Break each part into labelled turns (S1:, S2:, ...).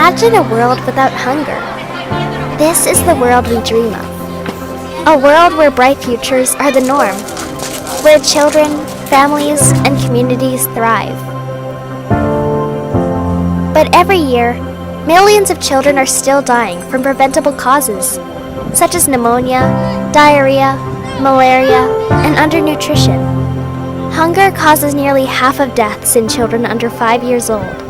S1: Imagine a world without hunger. This is the world we dream of. A world where bright futures are the norm, where children, families, and communities thrive. But every year, millions of children are still dying from preventable causes, such as pneumonia, diarrhea, malaria, and undernutrition. Hunger causes nearly half of deaths in children under 5 years old.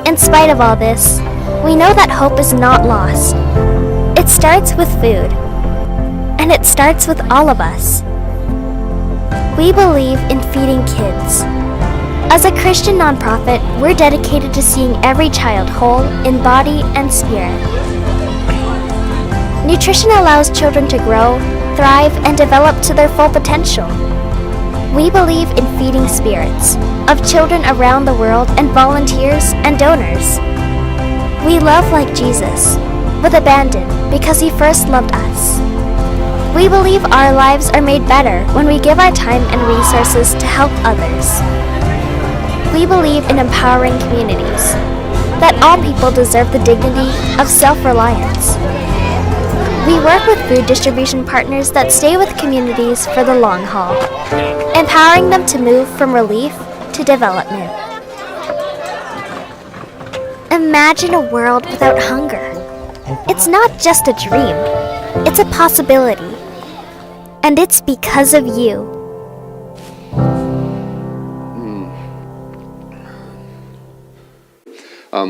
S1: In spite of all this, we know that hope is not lost. It starts with food, and it starts with all of us. We believe in feeding kids. As a Christian nonprofit, we're dedicated to seeing every child whole in body and spirit. Nutrition allows children to grow, thrive, and develop to their full potential. We believe in feeding spirits of children around the world and volunteers and donors. We love like Jesus, with abandon because he first loved us. We believe our lives are made better when we give our time and resources to help others. We believe in empowering communities, that all people deserve the dignity of self-reliance. We work with food distribution partners that stay with communities for the long haul, empowering them to move from relief to development. Imagine a world without hunger. It's not just a dream, it's a possibility. And it's because of you.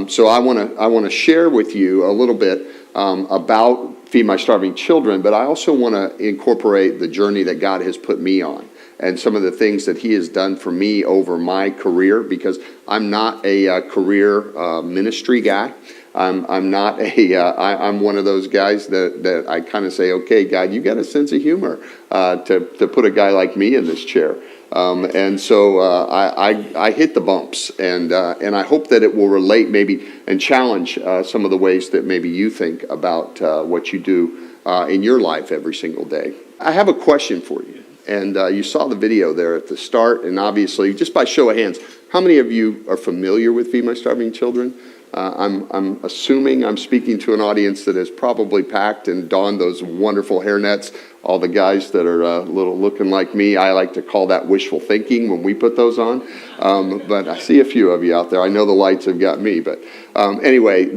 S2: So I want to share with you a little bit about Feed My Starving Children, but I also want to incorporate the journey that God has put me on and some of the things that he has done for me over my career, because I'm not a career ministry guy. I'm not I'm one of those guys that I kind of say, okay, God, you got a sense of humor to put a guy like me in this chair. And so I hit the bumps, and I hope that it will relate maybe and challenge some of the ways that maybe you think about what you do in your life every single day. I have a question for you, and you saw the video there at the start, and obviously, just by show of hands, how many of you are familiar with Feed My Starving Children? I'm assuming I'm speaking to an audience that has probably packed and donned those wonderful hairnets. All the guys that are little looking like me, I like to call that wishful thinking when we put those on. But I see a few of you out there. I know the lights have got me. But anyway,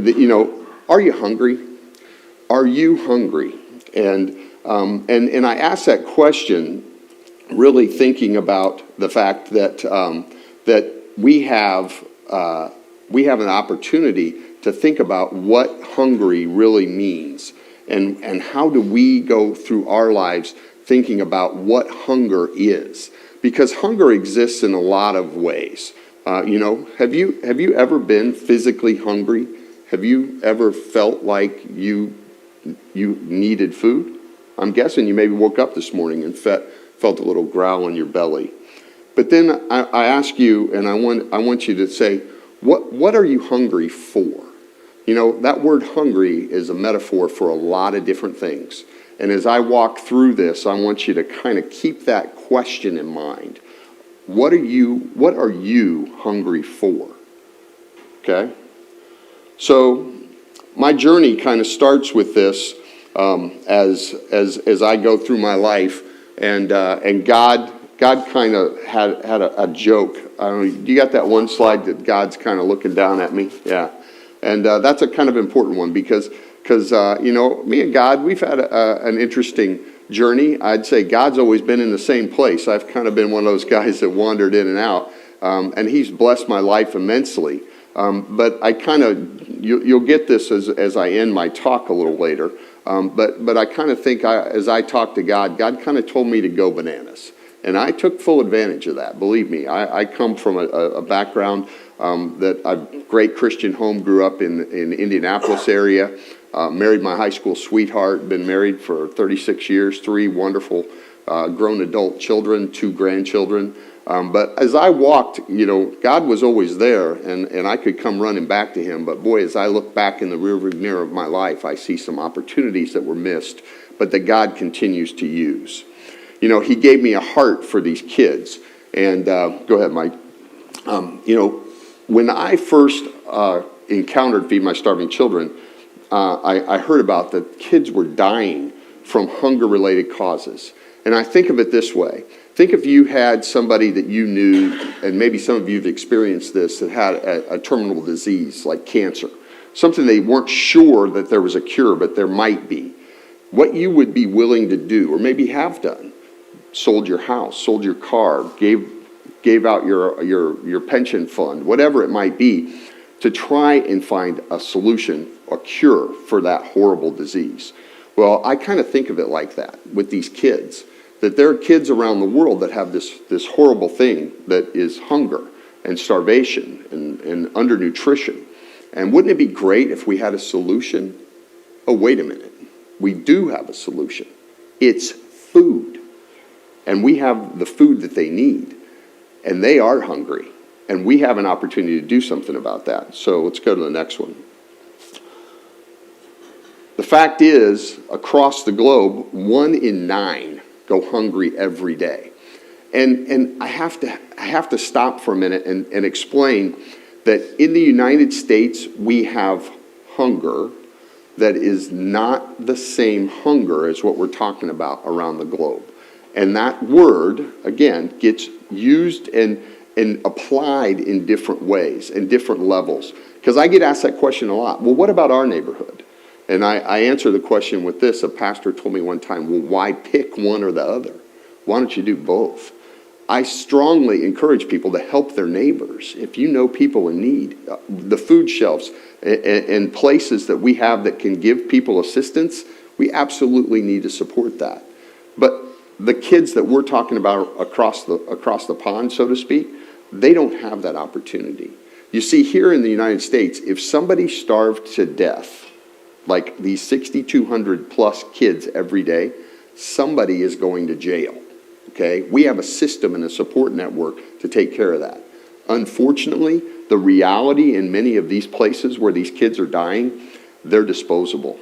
S2: are you hungry? Are you hungry? And I ask that question really thinking about the fact that that we have an opportunity to think about what hungry really means, and how do we go through our lives thinking about what hunger is, because hunger exists in a lot of ways. Have you ever been physically hungry? Have you ever felt like you needed food? I'm guessing you maybe woke up this morning and felt a little growl in your belly. But then I ask you, and I want you to say, what are you hungry for? That word hungry is a metaphor for a lot of different things. And as I walk through this, I want you to kind of keep that question in mind. What are you hungry for? Okay? So my journey kind of starts with this as I go through my life, and God kind of had a joke. I don't know, you got that one slide that God's kind of looking down at me? Yeah. And that's a kind of important one because me and God, we've had an interesting journey. I'd say God's always been in the same place. I've kind of been one of those guys that wandered in and out, and he's blessed my life immensely. But I kind of, you'll get this as I end my talk a little later, but I kind of think as I talk to God, God kind of told me to go bananas. And I took full advantage of that, believe me. I come from a background that a great Christian home, grew up in Indianapolis area, married my high school sweetheart, been married for 36 years, 3 wonderful grown adult children, 2 grandchildren. But as I walked, God was always there, and I could come running back to him. But boy, as I look back in the rearview mirror of my life, I see some opportunities that were missed, but that God continues to use. He gave me a heart for these kids. And go ahead, Mike. When I first encountered Feed My Starving Children, I heard about that kids were dying from hunger-related causes. And I think of it this way. Think if you had somebody that you knew, and maybe some of you have experienced this, that had a terminal disease like cancer, something they weren't sure that there was a cure, but there might be. What you would be willing to do, or maybe have done, sold your house, sold your car, gave out your pension fund, whatever it might be, to try and find a solution, a cure for that horrible disease. Well, I kind of think of it like that with these kids, that there are kids around the world that have this horrible thing that is hunger and starvation and undernutrition. And wouldn't it be great if we had a solution? Oh, wait a minute. We do have a solution. It's food. And we have the food that they need. And they are hungry. And we have an opportunity to do something about that. So let's go to the next one. The fact is, across the globe, 1 in 9 go hungry every day. And I have to stop for a minute and explain that in the United States, we have hunger that is not the same hunger as what we're talking about around the globe. And that word, again, gets used and applied in different ways, in different levels. Because I get asked that question a lot. Well, what about our neighborhood? And I answer the question with this. A pastor told me one time, well, why pick one or the other? Why don't you do both? I strongly encourage people to help their neighbors. If you know people in need, the food shelves and places that we have that can give people assistance, we absolutely need to support that. But the kids that we're talking about across the pond, so to speak, they don't have that opportunity. You see, here in the United States, if somebody starved to death, like these 6,200 plus kids every day, somebody is going to jail. Okay? We have a system and a support network to take care of that. Unfortunately, the reality in many of these places where these kids are dying, they're disposable.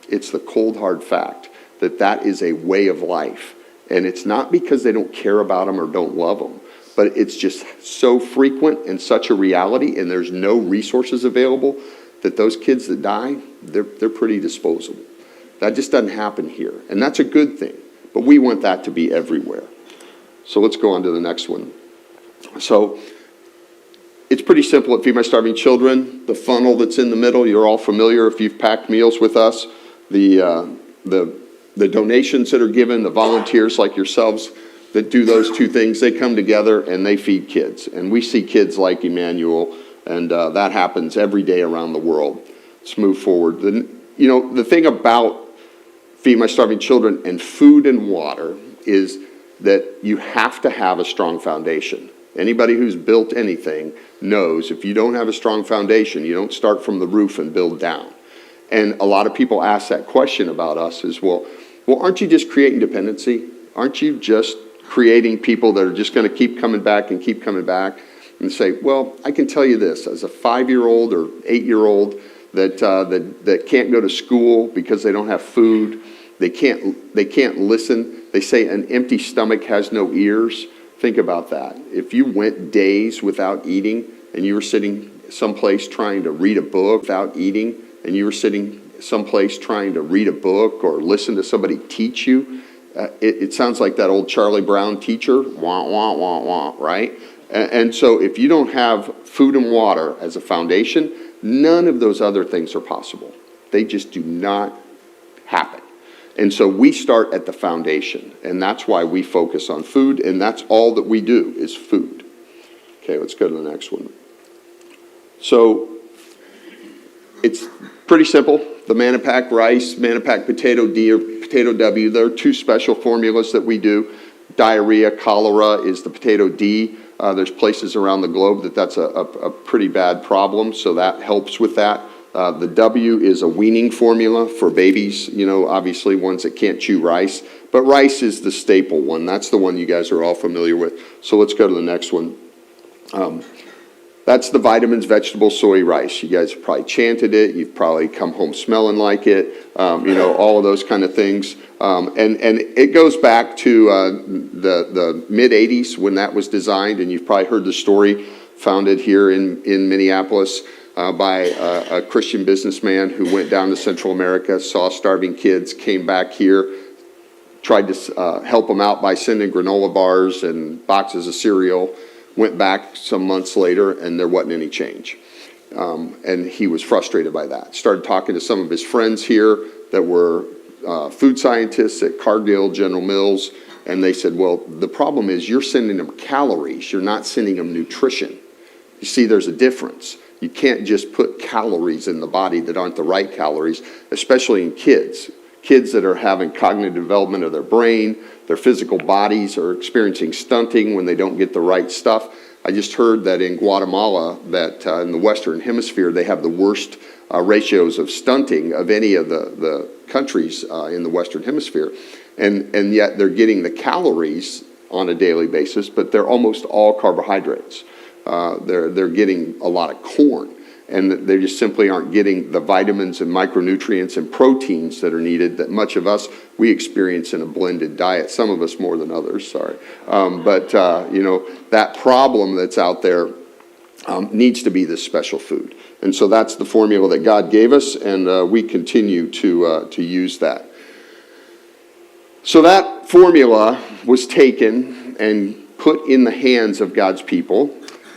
S2: It's the cold hard fact that that is a way of life. And it's not because they don't care about them or don't love them, but it's just so frequent and such a reality, and there's no resources available, that those kids that die, they're pretty disposable. That just doesn't happen here. And that's a good thing. But we want that to be everywhere. So let's go on to the next one. So it's pretty simple at Feed My Starving Children. The funnel that's in the middle, you're all familiar if you've packed meals with us. The donations that are given, the volunteers like yourselves that do those two things, they come together and they feed kids. And we see kids like Emmanuel, and that happens every day around the world. Let's move forward. The thing about Feed My Starving Children and food and water is that you have to have a strong foundation. Anybody who's built anything knows if you don't have a strong foundation, you don't start from the roof and build down. And a lot of people ask that question about us is, well, aren't you just creating dependency? Aren't you just creating people that are just going to keep coming back and keep coming back? And say, well, I can tell you this, as a 5-year-old or 8-year-old that can't go to school because they don't have food, they can't listen. They say an empty stomach has no ears. Think about that. If you went days without eating and you were sitting someplace trying to read a book without eating, and you were sitting someplace trying to read a book or listen to somebody teach you, it sounds like that old Charlie Brown teacher, wah, wah, wah, wah, right? And so if you don't have food and water as a foundation, none of those other things are possible. They just do not happen. And so we start at the foundation, and that's why we focus on food, and that's all that we do is food. Okay, let's go to the next one. So it's pretty simple. The Manipack rice, Manipack potato D or potato W, there are two special formulas that we do. Diarrhea, cholera is the potato D. There's places around the globe that's a pretty bad problem, so that helps with that. The W is a weaning formula for babies, obviously ones that can't chew rice. But rice is the staple one. That's the one you guys are all familiar with. So let's go to the next one. That's the vitamins, vegetables, soy, rice. You guys have probably chanted it. You've probably come home smelling like it, all of those kind of things. And it goes back to the mid-'80s when that was designed, and you've probably heard the story, founded here in Minneapolis. by a Christian businessman who went down to Central America, saw starving kids, came back here, tried to help them out by sending granola bars and boxes of cereal, went back some months later, and there wasn't any change. And he was frustrated by that. Started talking to some of his friends here that were food scientists at Cargill, General Mills, and they said, well, the problem is you're sending them calories, you're not sending them nutrition. You see, there's a difference. You can't just put calories in the body that aren't the right calories, especially in kids. Kids that are having cognitive development of their brain, their physical bodies are experiencing stunting when they don't get the right stuff. I just heard that in Guatemala, that in the Western Hemisphere, they have the worst ratios of stunting of any of the countries in the Western Hemisphere. And yet they're getting the calories on a daily basis, but they're almost all carbohydrates. They're getting a lot of corn, and they just simply aren't getting the vitamins and micronutrients and proteins that are needed that much of us, we experience in a blended diet. Some of us more than others, sorry. But that problem that's out there needs to be this special food. And so that's the formula that God gave us, and we continue to use that. So that formula was taken and put in the hands of God's people,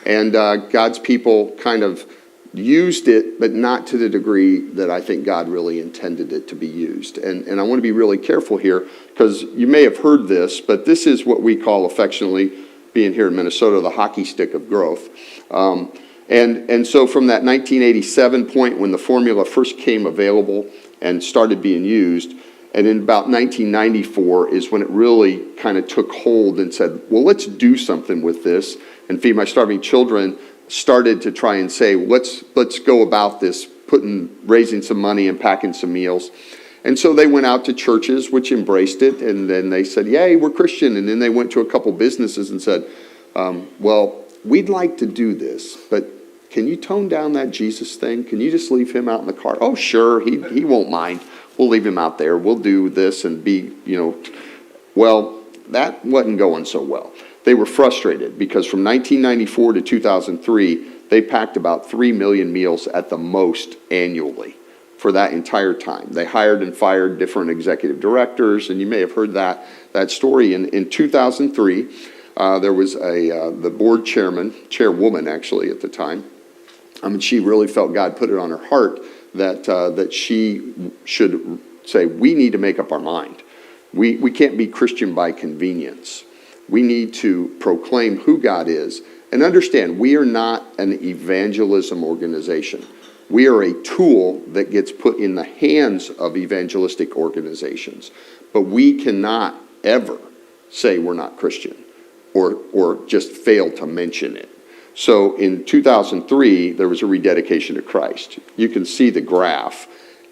S2: and God's people kind of used it, but not to the degree that I think God really intended it to be used. And I want to be really careful here, because you may have heard this, but this is what we call affectionately, being here in Minnesota, the hockey stick of growth. And so from that 1987 point when the formula first came available and started being used, and in about 1994 is when it really kind of took hold and said, well, let's do something with this. And Feed My Starving Children started to try and say, let's go about this, raising some money and packing some meals. And so they went out to churches, which embraced it, and then they said, yay, we're Christian. And then they went to a couple businesses and said, well, we'd like to do this, but can you tone down that Jesus thing? Can you just leave him out in the car? Oh, sure, he won't mind. We'll leave him out there. We'll do this and be, Well, that wasn't going so well. They were frustrated because from 1994 to 2003, they packed about 3 million meals at the most annually for that entire time. They hired and fired different executive directors, and you may have heard that story. In 2003, there was the board chairwoman actually at the time. She really felt God put it on her heart that she should say, we need to make up our mind. We can't be Christian by convenience. We need to proclaim who God is and understand we are not an evangelism organization. We are a tool that gets put in the hands of evangelistic organizations. But we cannot ever say we're not Christian or just fail to mention it. So in 2003, there was a rededication to Christ. You can see the graph.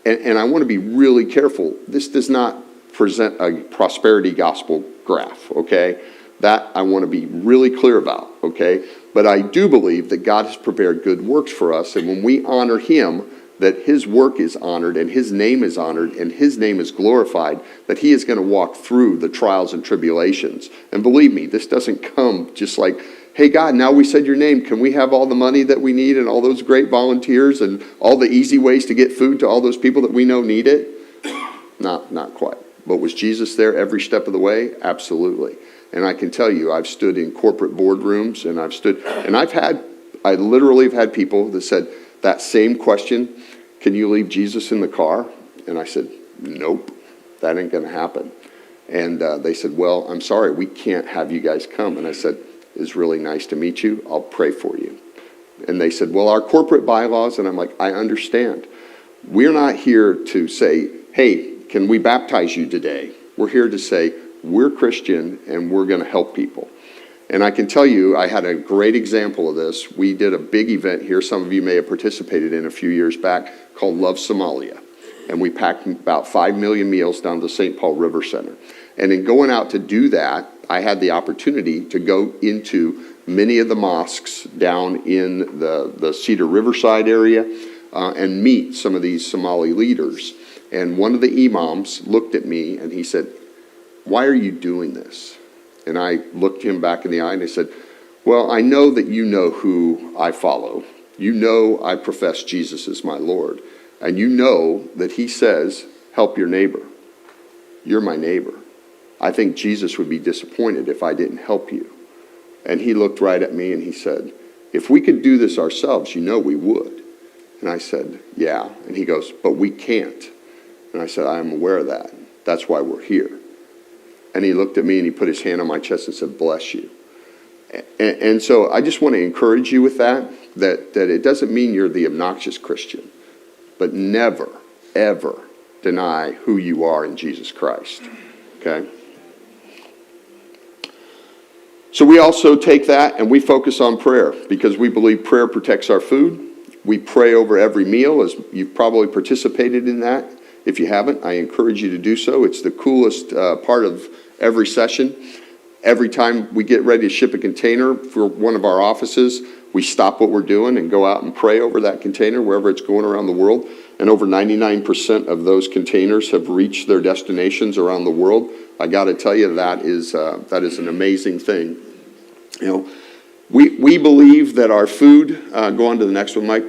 S2: And I want to be really careful. This does not present a prosperity gospel graph, okay? That I want to be really clear about, okay? But I do believe that God has prepared good works for us, and when we honor him, that his work is honored, and his name is honored, and his name is glorified, that he is going to walk through the trials and tribulations. And believe me, this doesn't come just like, hey, God, now we said your name. Can we have all the money that we need and all those great volunteers and all the easy ways to get food to all those people that we know need it? Not quite. But was Jesus there every step of the way? Absolutely. And I can tell you, I've stood in corporate boardrooms, and I literally have had people that said that same question, can you leave Jesus in the car? And I said, nope, that ain't going to happen. And they said, well, I'm sorry, we can't have you guys come. And I said, it's really nice to meet you. I'll pray for you. And they said, well, our corporate bylaws, and I'm like, I understand. We're not here to say, hey, can we baptize you today? We're here to say, we're Christian and we're going to help people. And I can tell you, I had a great example of this. We did a big event here, some of you may have participated in a few years back, called Love Somalia. And we packed about 5 million meals down to the St. Paul River Center. And in going out to do that, I had the opportunity to go into many of the mosques down in the Cedar Riverside area and meet some of these Somali leaders. And one of the imams looked at me and he said, why are you doing this? And I looked him back in the eye and I said, well, I know that you know who I follow. You know I profess Jesus as my Lord. And you know that he says, help your neighbor. You're my neighbor. I think Jesus would be disappointed if I didn't help you. And he looked right at me and he said, if we could do this ourselves, you know we would. And I said, yeah. And he goes, but we can't. And I said, I am aware of that. That's why we're here. And he looked at me and he put his hand on my chest and said, bless you. And so I just want to encourage you with that it doesn't mean you're the obnoxious Christian, but never, ever deny who you are in Jesus Christ. Okay? So we also take that and we focus on prayer because we believe prayer protects our food. We pray over every meal, as you've probably participated in that. If you haven't, I encourage you to do so. It's the coolest part of every session. Every time we get ready to ship a container for one of our offices, we stop what we're doing and go out and pray over that container wherever it's going around the world. And over 99% of those containers have reached their destinations around the world. I got to tell you, that is an amazing thing. You know, we believe that our food, go on to the next one, Mike.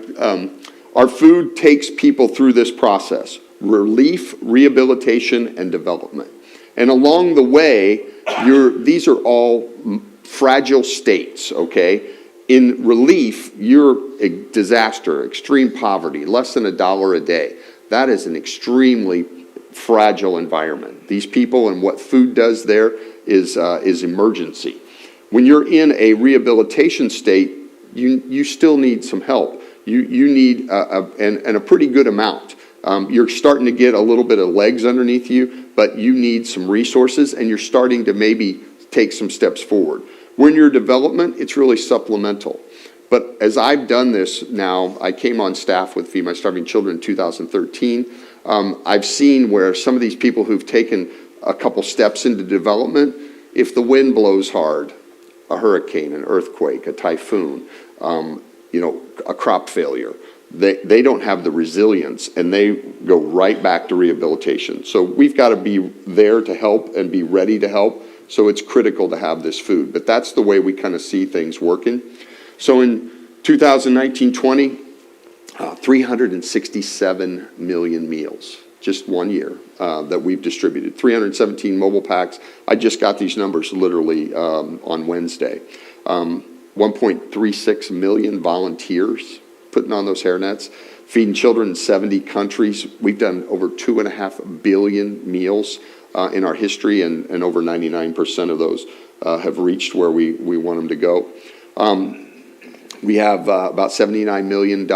S2: Our food takes people through this process: relief, rehabilitation, and development. And along the way, these are all fragile states, okay? In relief, you're a disaster, extreme poverty, less than $1 a day. That is an extremely fragile environment. These people and what food does there is emergency. When you're in a rehabilitation state, you still need some help. You need a pretty good amount. You're starting to get a little bit of legs underneath you, but you need some resources, and you're starting to maybe take some steps forward. When you're development, it's really supplemental. But as I've done this now, I came on staff with Feed My Starving Children in 2013. I've seen where some of these people who've taken a couple steps into development, if the wind blows hard, a hurricane, an earthquake, a typhoon, a crop failure, they don't have the resilience, and they go right back to rehabilitation. So we've got to be there to help and be ready to help. So it's critical to have this food. But that's the way we kind of see things working. So in 2019-20, 367 million meals, just 1 year, that we've distributed. 317 mobile packs. I just got these numbers literally on Wednesday. 1.36 million volunteers putting on those hairnets, feeding children in 70 countries. We've done over 2.5 billion meals in our history, and over 99% of those have reached where we want them to go. We have about $79 million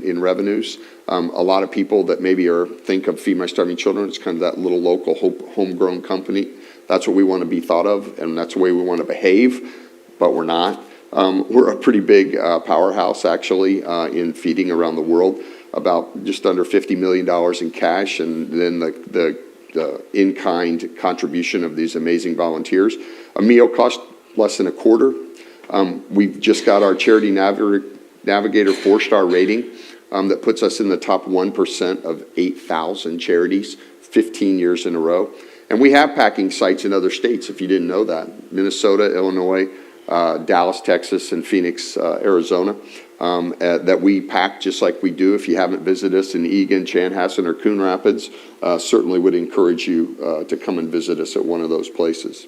S2: in revenues. A lot of people that maybe think of Feed My Starving Children, it's kind of that little local homegrown company. That's what we want to be thought of, and that's the way we want to behave, but we're not. We're a pretty big powerhouse, actually, in feeding around the world, about just under $50 million in cash, and then the in-kind contribution of these amazing volunteers. A meal costs less than $0.25. We've just got our Charity Navigator 4-star rating that puts us in the top 1% of 8,000 charities, 15 years in a row. And we have packing sites in other states, if you didn't know that. Minnesota, Illinois, Dallas, Texas, and Phoenix, Arizona, that we pack just like we do. If you haven't visited us in Eagan, Chanhassen, or Coon Rapids, certainly would encourage you to come and visit us at one of those places.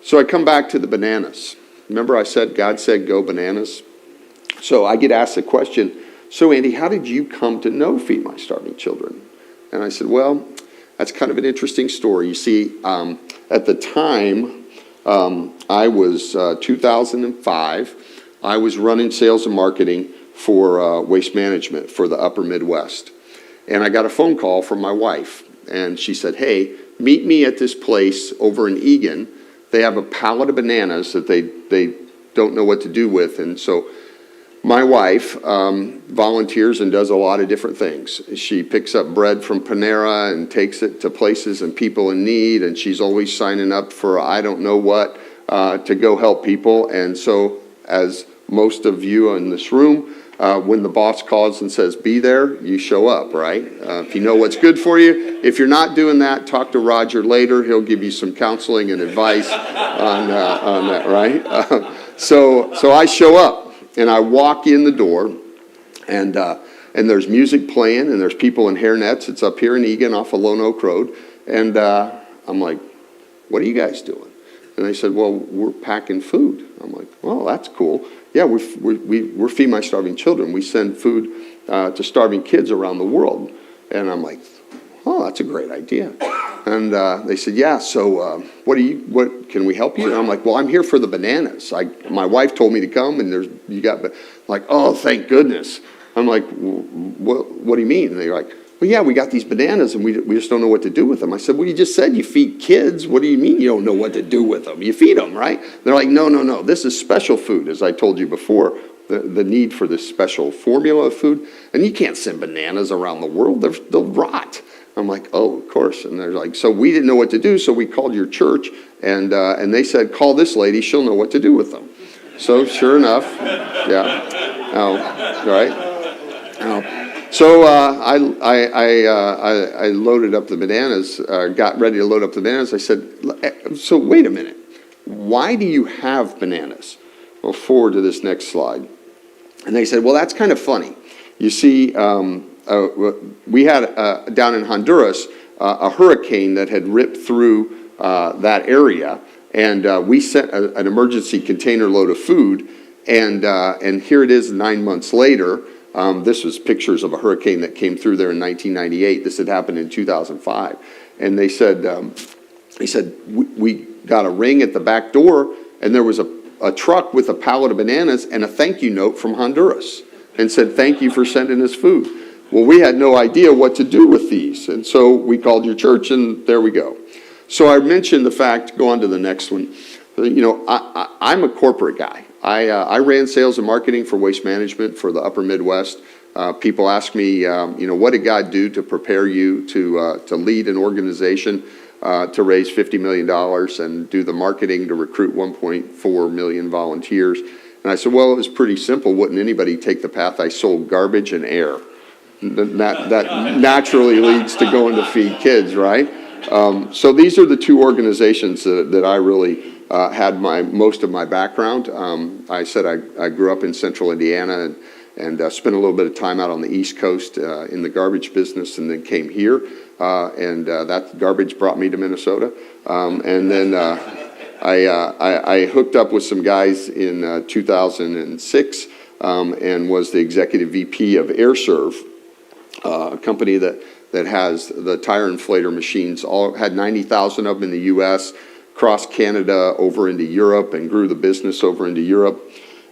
S2: So I come back to the bananas. Remember I said, God said, go bananas? So I get asked the question, so Andy, how did you come to know Feed My Starving Children? And I said, well, that's kind of an interesting story. You see, at the time, I was 2005. I was running sales and marketing for waste management for the upper Midwest. And I got a phone call from my wife. And she said, hey, meet me at this place over in Eagan. They have a pallet of bananas that they don't know what to do with. And so my wife volunteers and does a lot of different things. She picks up bread from Panera and takes it to places and people in need, and she's always signing up for I don't know what to go help people. And so, as most of you in this room, when the boss calls and says, be there, you show up, right? If you know what's good for you. If you're not doing that, talk to Roger later. He'll give you some counseling and advice on that, right? So I show up. And I walk in the door, and there's music playing, and there's people in hairnets. It's up here in Egan off of Lone Oak Road. And I'm like, what are you guys doing? And they said, well, we're packing food. I'm like, well, that's cool. Yeah, we're Feed My Starving Children. We send food to starving kids around the world. And I'm like, oh, that's a great idea. And they said, yeah, so what can we help you? And I'm like, well, I'm here for the bananas. My wife told me to come, and like, oh, thank goodness. I'm like, what do you mean? And they're like, well, yeah, we got these bananas, and we just don't know what to do with them. I said, well, you just said you feed kids. What do you mean you don't know what to do with them? You feed them, right? They're like, no, this is special food, as I told you before, the need for this special formula of food. And you can't send bananas around the world. They'll rot. I'm like, oh, of course. And they're like, so we didn't know what to do, so we called your church, and they said, call this lady. She'll know what to do with them. So sure enough, yeah, right. So I loaded up the bananas, got ready to load up the bananas. I said, so wait a minute. Why do you have bananas? Well, forward to this next slide. And they said, well, that's kind of funny. You see, we had down in Honduras a hurricane that had ripped through that area. And we sent an emergency container load of food. And here it is 9 months later. This was pictures of a hurricane that came through there in 1998. This had happened in 2005. And they said, we got a ring at the back door, and there was a truck with a pallet of bananas and a thank you note from Honduras, and said, thank you for sending us food. Well, we had no idea what to do with these. And so we called your church, and there we go. So I mentioned the fact, go on to the next one. You know, I'm a corporate guy. I ran sales and marketing for waste management for the upper Midwest. People ask me, what did God do to prepare you to lead an organization to raise $50 million and do the marketing to recruit 1.4 million volunteers? And I said, well, it was pretty simple. Wouldn't anybody take the path? I sold garbage and air. That naturally leads to going to feed kids, right? So these are the two organizations that I really had most of my background. I said I grew up in central Indiana and spent a little bit of time out on the East Coast in the garbage business, and then came here. And that garbage brought me to Minnesota. And then I hooked up with some guys in 2006 and was the executive VP of AirServe, a company that has the tire inflator machines. Had 90,000 of them in the U.S., crossed Canada over into Europe, and grew the business over into Europe.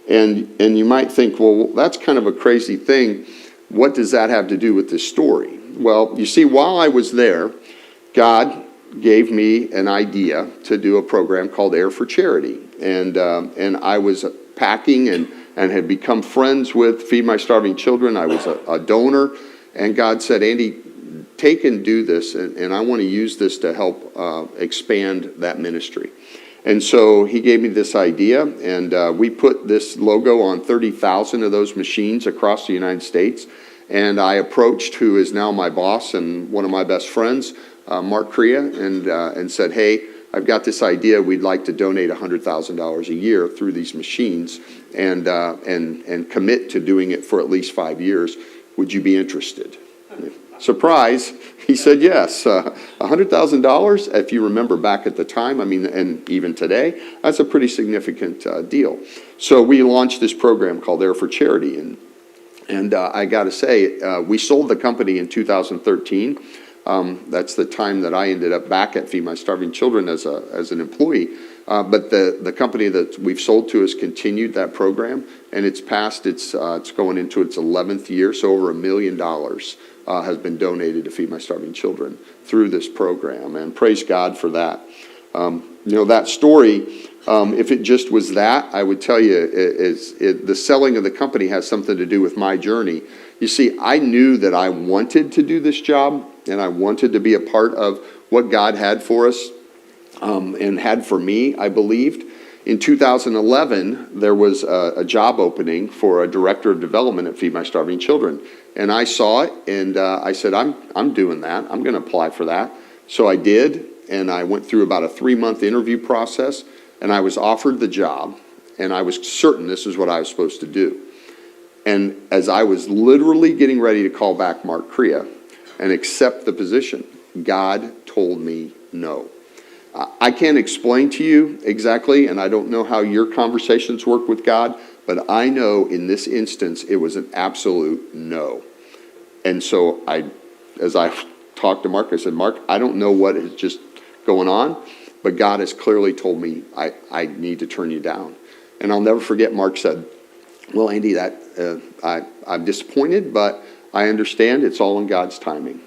S2: And you might think, well, that's kind of a crazy thing. What does that have to do with this story? Well, you see, while I was there, God gave me an idea to do a program called Air for Charity. And I was packing and had become friends with Feed My Starving Children. I was a donor. And God said, Andy, take and do this, and I want to use this to help expand that ministry. And so he gave me this idea, and we put this logo on 30,000 of those machines across the United States. And I approached who is now my boss and one of my best friends, Mark Crea, and said, hey, I've got this idea. We'd like to donate $100,000 a year through these machines and commit to doing it for at least 5 years. Would you be interested? Surprise, he said yes. $100,000, if you remember back at the time, and even today, that's a pretty significant deal. So we launched this program called Air for Charity, and I got to say, we sold the company in 2013. That's the time that I ended up back at Feed My Starving Children as an employee. But the company that we've sold to has continued that program, and it's going into its 11th year, so over $1 million has been donated to Feed My Starving Children through this program, and praise God for that. That story, if it just was that, I would tell you the selling of the company has something to do with my journey. You see, I knew that I wanted to do this job, and I wanted to be a part of what God had for us and had for me, I believed. In 2011, there was a job opening for a director of development at Feed My Starving Children. And I saw it, and I said, I'm doing that. I'm going to apply for that. So I did, and I went through about a 3-month interview process, and I was offered the job. and I was certain this is what I was supposed to do. And as I was literally getting ready to call back Mark Crea and accept the position, God told me no. I can't explain to you exactly, and I don't know how your conversations work with God, but I know in this instance it was an absolute no. And so as I talked to Mark, I said, Mark, I don't know what is just going on, but God has clearly told me I need to turn you down. And I'll never forget Mark said, well, Andy, I'm disappointed, but I understand it's all in God's timing.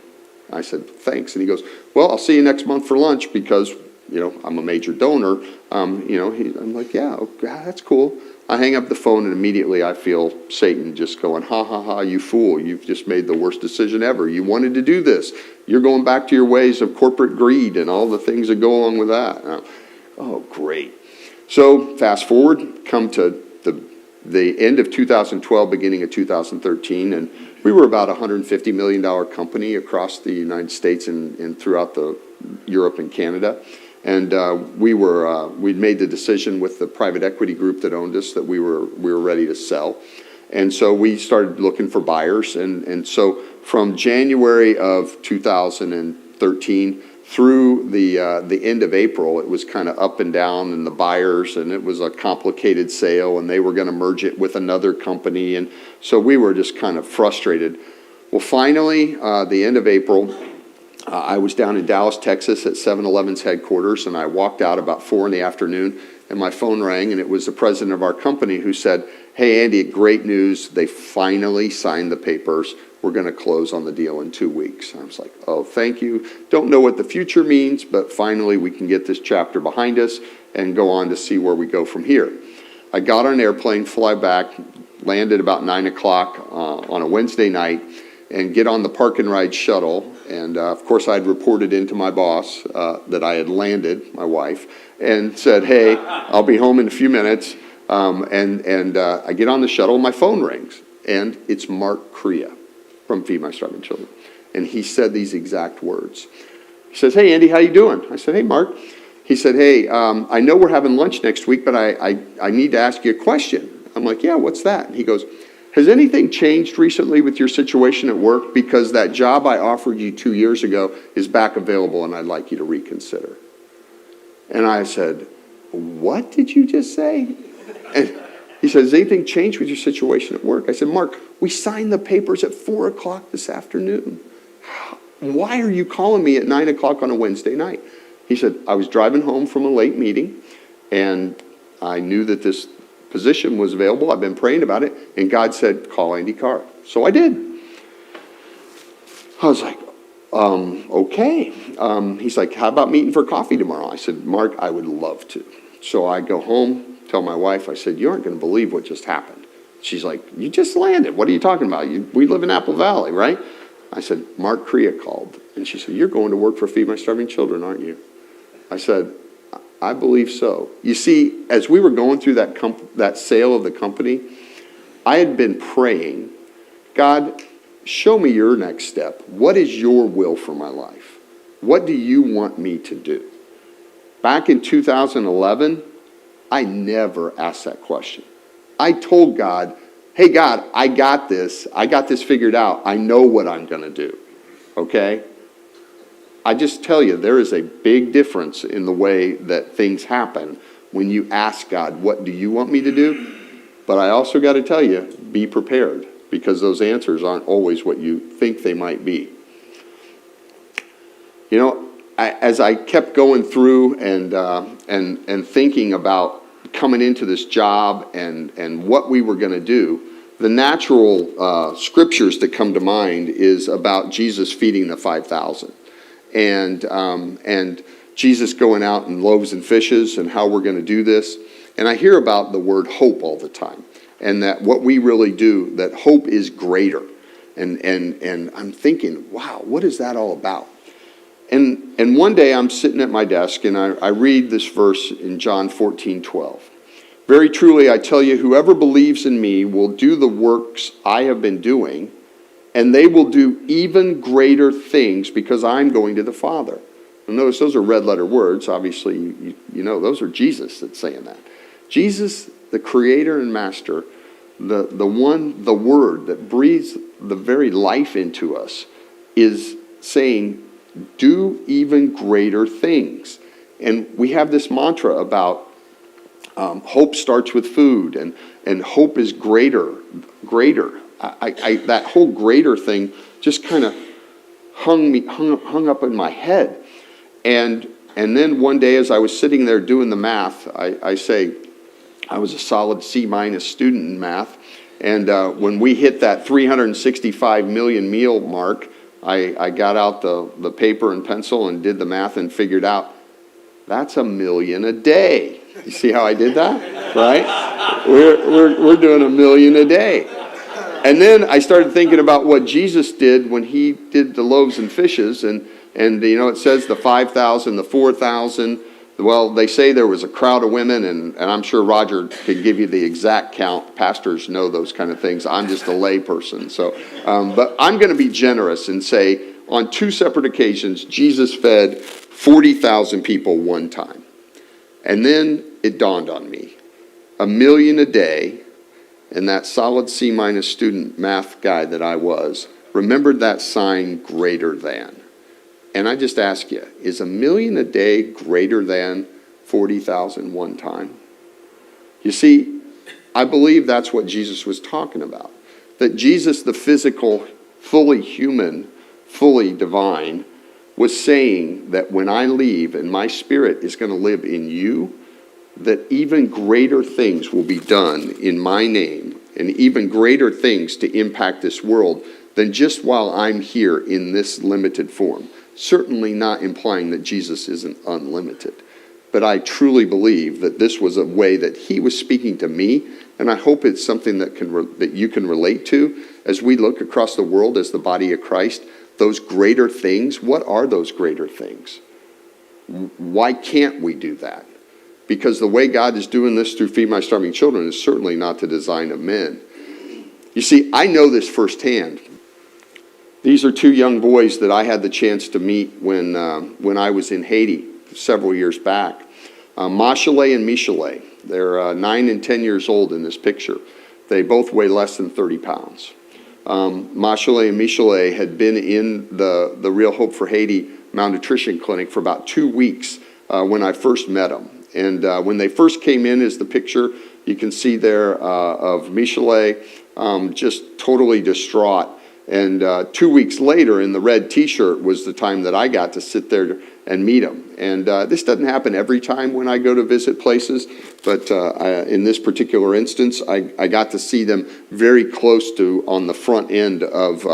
S2: I said, thanks. And he goes, well, I'll see you next month for lunch because, I'm a major donor. I'm like, yeah, okay, that's cool. I hang up the phone and immediately I feel Satan just going, ha, ha, ha, you fool. You've just made the worst decision ever. You wanted to do this. You're going back to your ways of corporate greed and all the things that go along with that. Oh, great. So fast forward, come to the end of 2012, beginning of 2013, and we were about a $150 million company across the United States and throughout Europe and Canada. And we'd made the decision with the private equity group that owned us that we were ready to sell. And so we started looking for buyers. And so from January of 2013 through the end of April, it was kind of up and down, and the buyers, and it was a complicated sale, and they were going to merge it with another company. And so we were just kind of frustrated. Well, finally, the end of April, I was down in Dallas, Texas at 7-Eleven's headquarters, and I walked out about 4 in the afternoon, and my phone rang, and it was the president of our company who said, hey, Andy, great news. They finally signed the papers. We're going to close on the deal in 2 weeks. I was like, oh, thank you. Don't know what the future means, but finally we can get this chapter behind us and go on to see where we go from here. I got on an airplane, fly back, landed about 9 o'clock on a Wednesday night, and get on the park and ride shuttle. And of course, I'd reported into my boss that I had landed, my wife, and said, hey, I'll be home in a few minutes. I get on the shuttle, my phone rings, and it's Mark Crea from Feed My Starving Children. And he said these exact words. He says, hey, Andy, how you doing? I said, hey, Mark. He said, hey, I know we're having lunch next week, but I need to ask you a question. I'm like, yeah, what's that? And he goes, has anything changed recently with your situation at work? Because that job I offered you 2 years ago is back available, and I'd like you to reconsider. And I said, what did you just say? And he said, has anything changed with your situation at work? I said, Mark, we signed the papers at 4 o'clock this afternoon. Why are you calling me at 9 o'clock on a Wednesday night? He said, I was driving home from a late meeting, and I knew that this position was available. I've been praying about it, and God said, call Andy Carr. So I did. I was like, okay. He's like, how about meeting for coffee tomorrow? I said, Mark, I would love to. So I go home, tell my wife, I said, you aren't going to believe what just happened. She's like, you just landed. What are you talking about? We live in Apple Valley, right? I said, Mark Crea called. And she said, you're going to work for Feed My Starving Children, aren't you? I said, I believe so. You see, as we were going through that sale of the company, I had been praying, God, show me your next step. What is your will for my life? What do you want me to do? Back in 2011, I never asked that question. I told God, hey, God, I got this. I got this figured out. I know what I'm going to do, okay? I just tell you, there is a big difference in the way that things happen when you ask God, what do you want me to do? But I also got to tell you, be prepared, because those answers aren't always what you think they might be. You know, as I kept going through and thinking about coming into this job and what we were going to do, the natural scriptures that come to mind is about Jesus feeding the 5,000. And Jesus going out in loaves and fishes and how we're going to do this. And I hear about the word hope all the time, and that what we really do, that hope is greater. And I'm thinking, wow, what is that all about? And one day I'm sitting at my desk and I read this verse in John 14:12. Very truly, I tell you, whoever believes in me will do the works I have been doing, and they will do even greater things because I'm going to the Father. And notice those are red letter words. Obviously, you know those are Jesus that's saying that. Jesus the creator and master, the word that breathes the very life into us, is saying, do even greater things. And we have this mantra about hope starts with food, and hope is greater. That whole greater thing just kind of hung up in my head. And then one day, as I was sitting there doing the math, I say, I was a solid C- student in math. And when we hit that 365 million meal mark, I got out the paper and pencil and did the math and figured out, that's 1 million a day. You see how I did that? Right? We're doing 1 million a day. And then I started thinking about what Jesus did when he did the loaves and fishes. And it says the 5,000, the 4,000. Well, they say there was a crowd of women, and I'm sure Roger could give you the exact count. Pastors know those kind of things. I'm just a lay person. So, but I'm going to be generous and say on 2 separate occasions, Jesus fed 40,000 people one time. And then it dawned on me, 1 million a day, and that solid C- student math guy that I was, remembered that sign greater than. And I just ask you, is 1 million a day greater than 40,000 one time? You see, I believe that's what Jesus was talking about. That Jesus, the physical, fully human, fully divine, was saying that when I leave and my spirit is going to live in you, that even greater things will be done in my name, and even greater things to impact this world than just while I'm here in this limited form. Certainly not implying that Jesus isn't unlimited. But I truly believe that this was a way that he was speaking to me, and I hope it's something that you can relate to as we look across the world as the body of Christ. Those greater things, what are those greater things? Why can't we do that? Because the way God is doing this through Feed My Starving Children is certainly not the design of men. You see, I know this firsthand. These are 2 young boys that I had the chance to meet when I was in Haiti several years back. Mashaleh and Michelet. They're 9 and 10 years old in this picture. They both weigh less than 30 pounds. Mashaleh and Michelet had been in the Real Hope for Haiti malnutrition clinic for about 2 weeks when I first met them. And when they first came in is the picture you can see there of Michelet just totally distraught. And 2 weeks later in the red T-shirt was the time that I got to sit there and meet them. And this doesn't happen every time when I go to visit places, but in this particular instance, I got to see them very close to on the front end of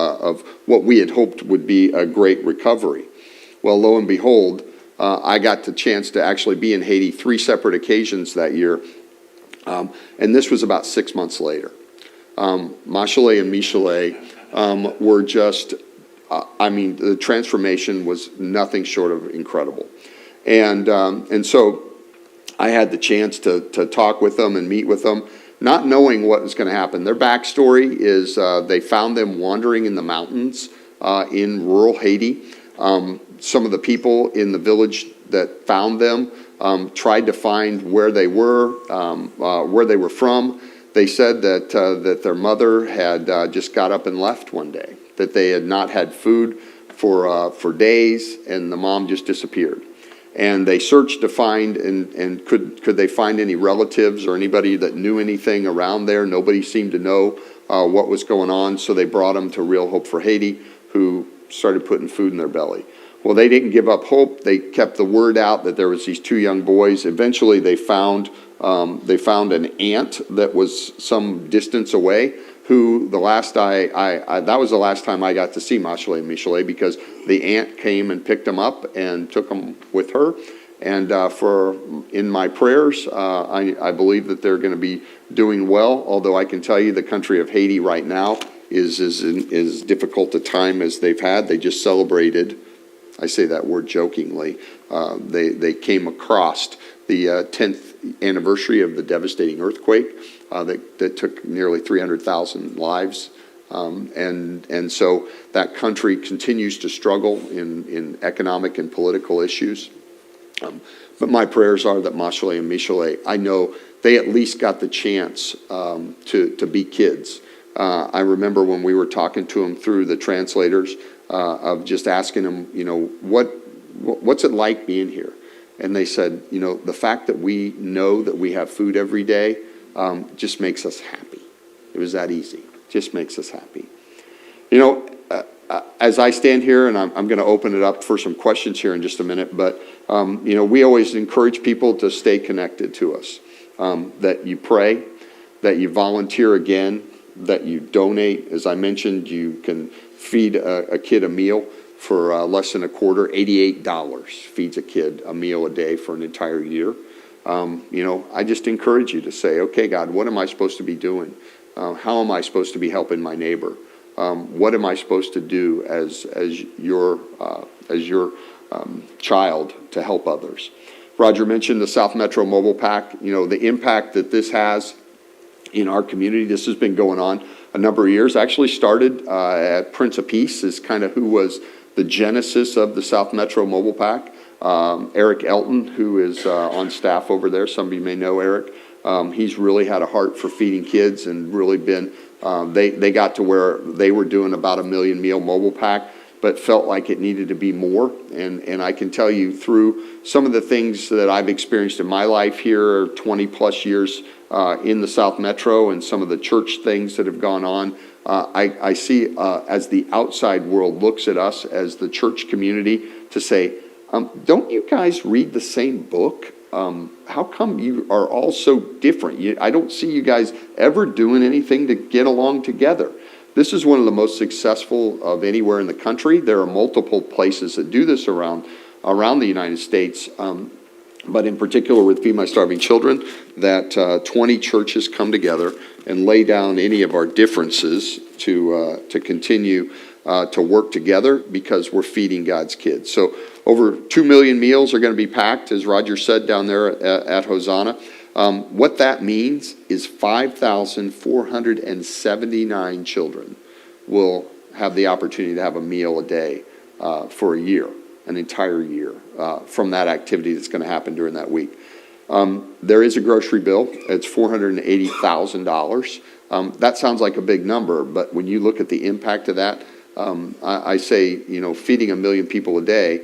S2: what we had hoped would be a great recovery. Well, lo and behold, I got the chance to actually be in Haiti 3 separate occasions that year, and this was about 6 months later. Mashaleh and Michelet were just, the transformation was nothing short of incredible. And so I had the chance to talk with them and meet with them, not knowing what was going to happen. Their backstory is they found them wandering in the mountains in rural Haiti. Some of the people in the village that found them tried to find where they were from. They said that their mother had just got up and left one day, that they had not had food for days, and the mom just disappeared. And they searched to find, and could they find any relatives or anybody that knew anything around there? Nobody seemed to know what was going on, so they brought them to Real Hope for Haiti, who started putting food in their belly. Well, they didn't give up hope. They kept the word out that there was these 2 young boys. Eventually, they found an aunt that was some distance away, who that was the last time I got to see Mashaleh and Michelet, because the aunt came and picked them up and took them with her. And in my prayers, I believe that they're going to be doing well, although I can tell you the country of Haiti right now is as difficult a time as they've had. They just celebrated, I say that word jokingly, they came across the 10th anniversary of the devastating earthquake that took nearly 300,000 lives. And so that country continues to struggle in economic and political issues. But my prayers are that Mashale and Mishale, I know they at least got the chance to be kids. I remember when we were talking to them through the translators of just asking them, what's it like being here? And they said, the fact that we know that we have food every day just makes us happy. It was that easy. Just makes us happy. As I stand here, and I'm going to open it up for some questions here in just a minute, but, we always encourage people to stay connected to us, that you pray, that you volunteer again, that you donate. As I mentioned, you can feed a kid a meal for less than a quarter. $88 feeds a kid a meal a day for an entire year. I just encourage you to say, okay, God, what am I supposed to be doing? How am I supposed to be helping my neighbor? What am I supposed to do as your child to help others? Roger mentioned the South Metro Mobile Pack. The impact that this has in our community. This has been going on a number of years. Actually started at Prince of Peace, is kind of who was the genesis of the South Metro Mobile Pack. Eric Elton, who is on staff over there. Some of you may know Eric. He's really had a heart for feeding kids and really been, they got to where they were doing about 1 million meal mobile pack, but felt like it needed to be more. And I can tell you through some of the things that I've experienced in my life here, 20 plus years in the South Metro, and some of the church things that have gone on, I see as the outside world looks at us as the church community to say, don't you guys read the same book? How come you are all so different? I don't see you guys ever doing anything to get along together. This is one of the most successful of anywhere in the country. There are multiple places that do this around the United States, but in particular with Feed My Starving Children, that 20 churches come together and lay down any of our differences to continue to work together because we're feeding God's kids. So over 2 million meals are going to be packed, as Roger said, down there at Hosanna. What that means is 5,479 children will have the opportunity to have a meal a day for a year, an entire year, from that activity that's going to happen during that week. There is a grocery bill. It's $480,000. That sounds like a big number, but when you look at the impact of that, I say, feeding 1 million people a day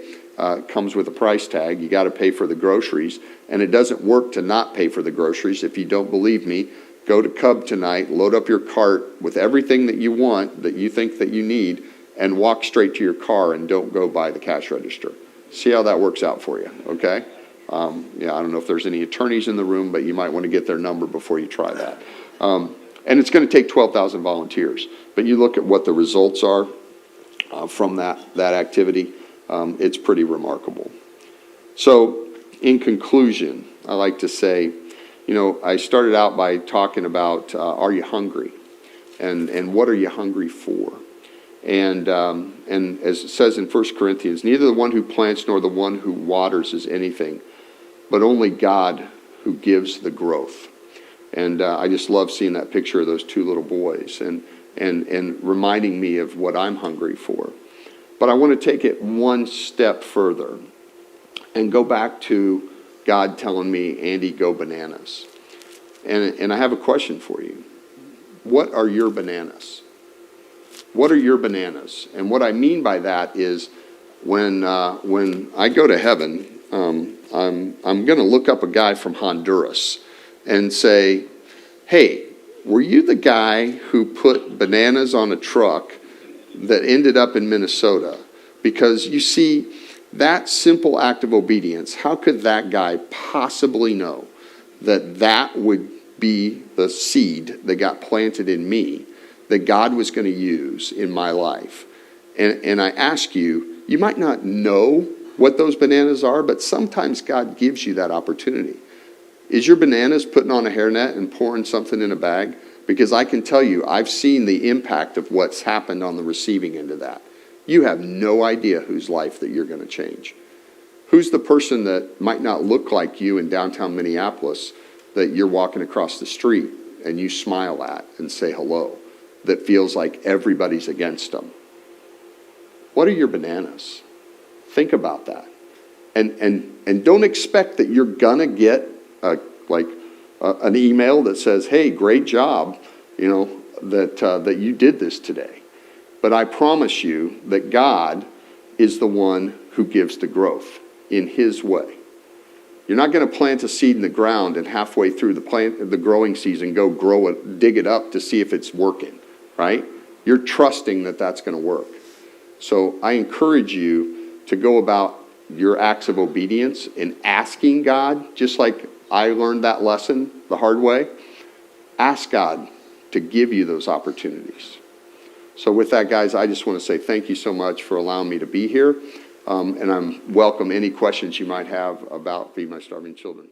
S2: comes with a price tag. You got to pay for the groceries, and it doesn't work to not pay for the groceries. If you don't believe me, go to Cub tonight, load up your cart with everything that you want, that you think that you need, and walk straight to your car and don't go by the cash register. See how that works out for you, okay? I don't know if there's any attorneys in the room, but you might want to get their number before you try that. And it's going to take 12,000 volunteers. But you look at what the results are from that activity, it's pretty remarkable. So in conclusion, I like to say, I started out by talking about, are you hungry? And what are you hungry for? And as it says in 1 Corinthians, neither the one who plants nor the one who waters is anything, but only God who gives the growth. And I just love seeing that picture of those two little boys and reminding me of what I'm hungry for. But I want to take it one step further and go back to God telling me, Andy, go bananas. And I have a question for you. What are your bananas? What are your bananas? And what I mean by that is when I go to heaven, I'm going to look up a guy from Honduras and say, hey, were you the guy who put bananas on a truck that ended up in Minnesota? Because you see, that simple act of obedience, how could that guy possibly know that would be the seed that got planted in me that God was going to use in my life? And I ask you, you might not know what those bananas are, but sometimes God gives you that opportunity. Is your bananas putting on a hairnet and pouring something in a bag? Because I can tell you, I've seen the impact of what's happened on the receiving end of that. You have no idea whose life that you're going to change. Who's the person that might not look like you in downtown Minneapolis that you're walking across the street and you smile at and say hello, that feels like everybody's against them? What are your bananas? Think about that. And don't expect that you're gonna get an email that says, hey, great job, that you did this today. But I promise you that God is the one who gives the growth in His way. You're not going to plant a seed in the ground and halfway through the growing season go grow it, dig it up to see if it's working, right? You're trusting that that's going to work. So I encourage you to go about your acts of obedience in asking God, just like I learned that lesson the hard way. Ask God to give you those opportunities. So with that, guys, I just want to say thank you so much for allowing me to be here. And I'm welcome any questions you might have about Feed My Starving Children.